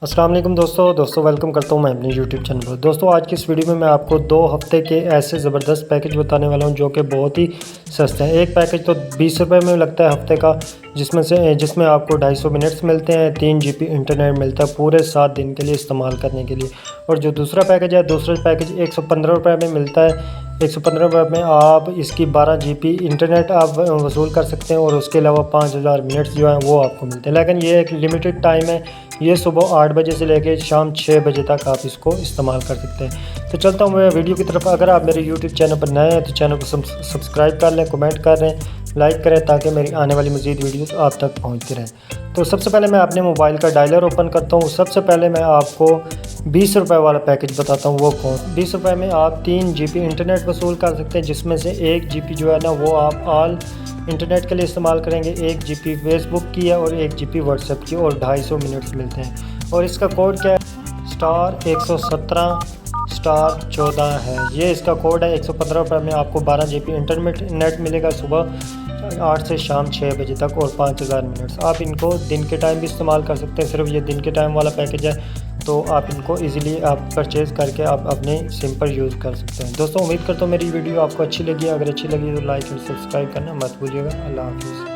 अस्सलाम वालेकुम दोस्तों वेलकम करता हूँ मैं अपने यूट्यूब चैनल पर। दोस्तों आज की इस वीडियो में मैं आपको 2 हफ्ते के ऐसे ज़बरदस्त पैकेज बताने वाला हूँ जो कि बहुत ही सस्ते हैं। एक पैकेज तो 20 रुपये में लगता है हफ्ते का, जिसमें आपको 250 मिनट्स मिलते हैं, 3 GB इंटरनेट मिलता है पूरे 7 दिन के लिए इस्तेमाल करने के लिए। और जो दूसरा पैकेज 115 रुपये में मिलता है। 115 रुपये में आप इसकी 12 GB इंटरनेट आप वसूल कर सकते हैं और उसके अलावा 5000 मिनट्स जो हैं वो आपको मिलते हैं। लेकिन ये एक लिमिटेड टाइम है, ये सुबह 8 बजे से लेकर शाम 6 बजे तक आप इसको इस्तेमाल कर सकते हैं। तो चलता हूँ मैं वीडियो की तरफ। अगर आप मेरे यूट्यूब चैनल पर नए हैं तो चैनल को सब्सक्राइब कर लें, कमेंट कर लें, लाइक करें ताकि मेरी आने वाली मज़ीद वीडियोस आप तक पहुँचती रहें। तो सबसे पहले मैं अपने मोबाइल का डायलर ओपन करता हूँ। सबसे पहले मैं आपको 20 रुपये वाला पैकेज बताता हूँ वो कौन। 20 रुपये में आप 3 GB इंटरनेट वसूल कर सकते हैं, जिसमें से 1 GB जो है ना वो आप ऑल इंटरनेट के लिए इस्तेमाल करेंगे, 1 GB फेसबुक की है और 1 GB व्हाट्सएप की, और 250 मिनट्स मिलते हैं। और इसका कोड क्या है? *117*14 है, ये इसका कोड है। 115 रुपये में आपको 12 GB इंटरनेट मिलेगा सुबह 8 से शाम 6 बजे तक और 5000 मिनट्स। आप इनको दिन के टाइम भी इस्तेमाल कर सकते हैं, सिर्फ ये दिन के टाइम वाला पैकेज है, तो आप इनको इजीली आप परचेज़ करके आप अपने सिम पर यूज़ कर सकते हैं। दोस्तों उम्मीद करता हूँ मेरी वीडियो आपको अच्छी लगी। अगर अच्छी लगी तो लाइक और सब्सक्राइब करना मत भूलिएगा। अल्लाह हाफ़िज़।